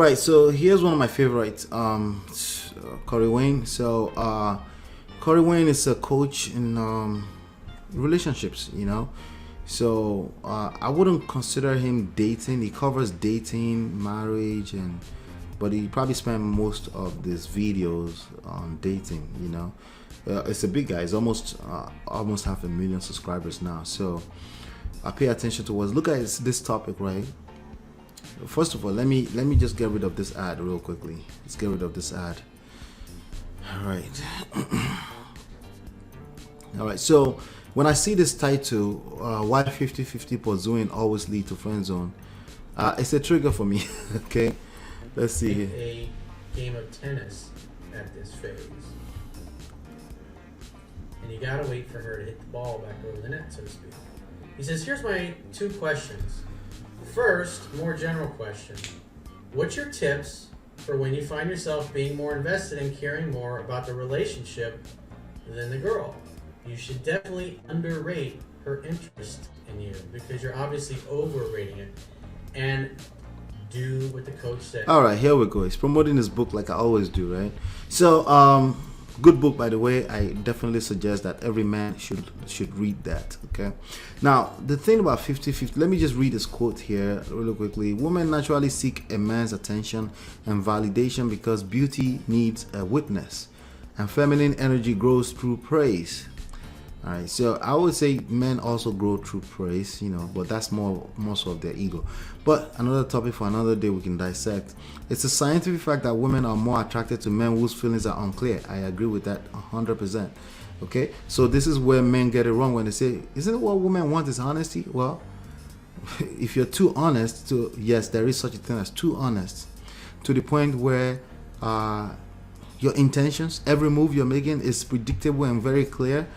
right, so here's one of my favorites, Corey Wayne. So Corey Wayne is a coach in relationships, So I wouldn't consider him dating. He covers dating, marriage, but he probably spent most of these videos on dating. It's a big guy. He's almost 500,000 subscribers now. So I pay attention to what. Look at this topic, right? First of all, let me just get rid of this ad real quickly. Let's get rid of this ad. All right. All right. So when I see this title, why 50-50 pursuing always lead to friend zone, it's a trigger for me. Okay. Let's see here. A game of tennis at this phase, and you gotta wait for her to hit the ball back over the net, so to speak. He says, here's my 2 questions. First, more general question. What's your tips for when you find yourself being more invested and caring more about the relationship than the girl? You should definitely underrate her interest in you because you're obviously overrating it. And do what the coach said. All right, here we go. He's promoting his book like I always do, right? So, good book, by the way. I definitely suggest that every man should read that. Okay. Now, the thing about 50-50, let me just read this quote here really quickly. Women naturally seek a man's attention and validation because beauty needs a witness, and feminine energy grows through praise. All right, so I would say men also grow through praise, but that's more so of their ego. But another topic for another day we can dissect. It's a scientific fact that women are more attracted to men whose feelings are unclear. I agree with that 100%. Okay, so this is where men get it wrong when they say, isn't it what women want is honesty? Well, if you're too honest, yes, there is such a thing as too honest, to the point where your intentions, every move you're making is predictable and very clear.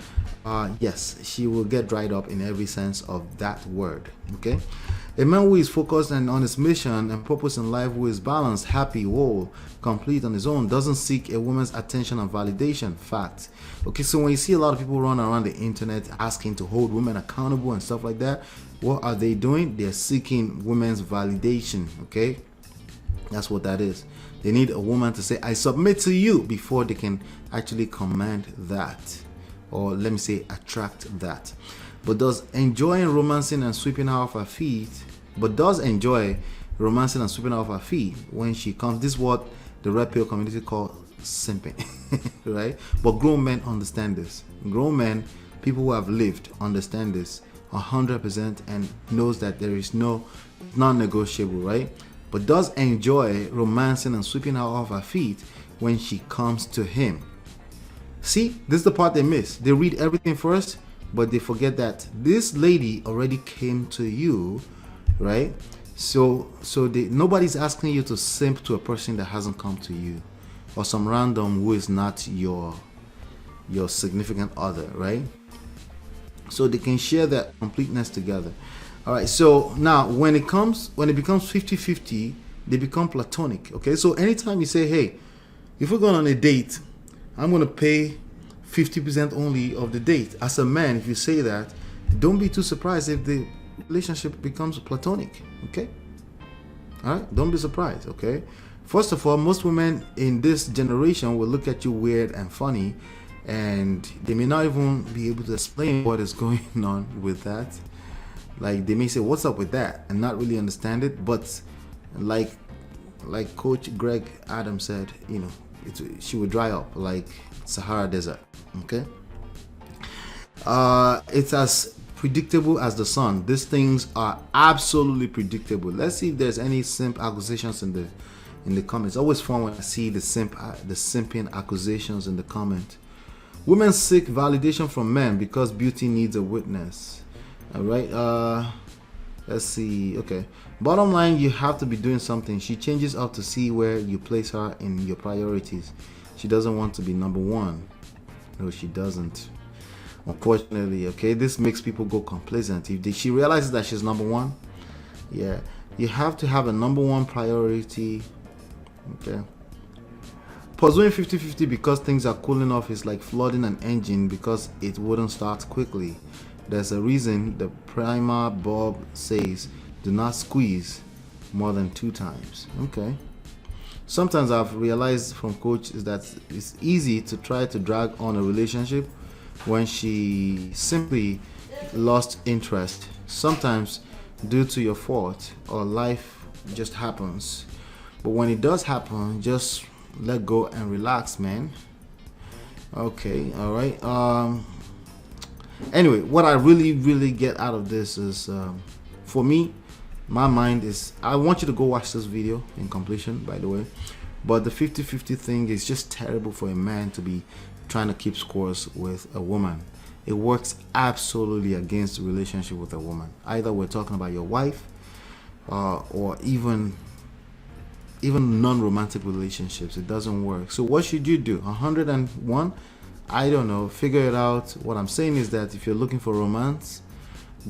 Yes, she will get dried up in every sense of that word. Okay, a man who is focused and on his mission and purpose in life, who is balanced, happy, whole, complete on his own, doesn't seek a woman's attention and validation. Fact. Okay, so when you see a lot of people run around the internet asking to hold women accountable and stuff like that, what are they doing? They're seeking women's validation. Okay, that's what that is. They need a woman to say, I submit to you, before they can actually command that, or let me say attract that. But does enjoy romancing and sweeping her off her feet when she comes. This is what the red pill community call simping. Right? But grown men understand this. Grown men, people who have lived, understand this 100% and knows that there is no non-negotiable, right? But does enjoy romancing and sweeping her off her feet when she comes to him. See, this is the part they miss. They read everything first, but they forget that this lady already came to you, right? So nobody's asking you to simp to a person that hasn't come to you, or some random who is not your significant other, right? So they can share that completeness together. All right, so now when it becomes 50-50, they become platonic. Okay, so anytime you say, hey, if we're going on a date, I'm going to pay 50% only of the date. As a man, if you say that, don't be too surprised if the relationship becomes platonic. Okay, all right, don't be surprised. Okay, first of all, most women in this generation will look at you weird and funny, and they may not even be able to explain what is going on with that. Like, they may say, what's up with that, and not really understand it. But like Coach Greg Adams said, she would dry up like Sahara Desert. Okay, it's as predictable as the sun. These things are absolutely predictable. Let's see if there's any simp accusations in the comments. It's always fun when I see the simping accusations in the comment. Women seek validation from men because beauty needs a witness. All right, let's see. Okay, bottom line, you have to be doing something. She changes up to see where you place her in your priorities. She doesn't want to be number one. No, she doesn't, unfortunately. Okay, this makes people go complacent. If she realizes that she's number one, yeah, you have to have a number one priority. Okay, pursuing 50-50 because things are cooling off is like flooding an engine because it wouldn't start quickly. There's a reason the primer bulb says do not squeeze more than 2 times. Okay, sometimes I've realized from coach is that it's easy to try to drag on a relationship when she simply lost interest, sometimes due to your fault or life just happens. But when it does happen, just let go and relax, man. Okay, all right. Anyway, what I really get out of this is, for me, my mind is, I want you to go watch this video in completion, by the way. But the 50-50 thing is just terrible for a man to be trying to keep scores with a woman. It works absolutely against the relationship with a woman. Either we're talking about your wife, or even non-romantic relationships. It doesn't work. So what should you do? 101? I don't know. Figure it out. What I'm saying is that if you're looking for romance,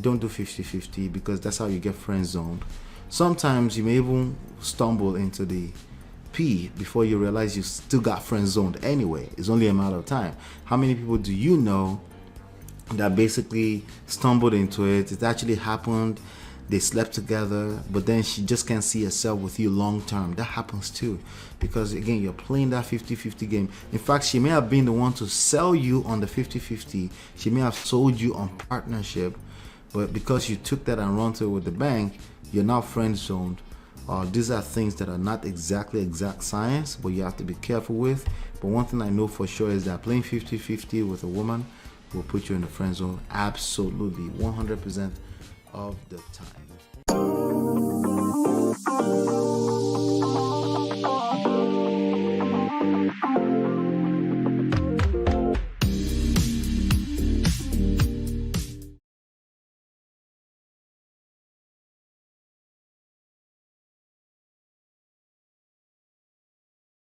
don't do 50-50, because that's how you get friend zoned. Sometimes you may even stumble into the P before you realize you still got friend zoned anyway. It's only a matter of time. How many people do you know that basically stumbled into it? It actually happened. They slept together, but then she just can't see herself with you long term. That happens too, because again, you're playing that 50-50 game. In fact, she may have been the one to sell you on the 50-50. She may have sold you on partnership, but because you took that and run through with the bank, you're now friend zoned. These are things that are not exactly exact science, but you have to be careful with. But one thing I know for sure is that playing 50-50 with a woman will put you in the friend zone absolutely 100% of the time.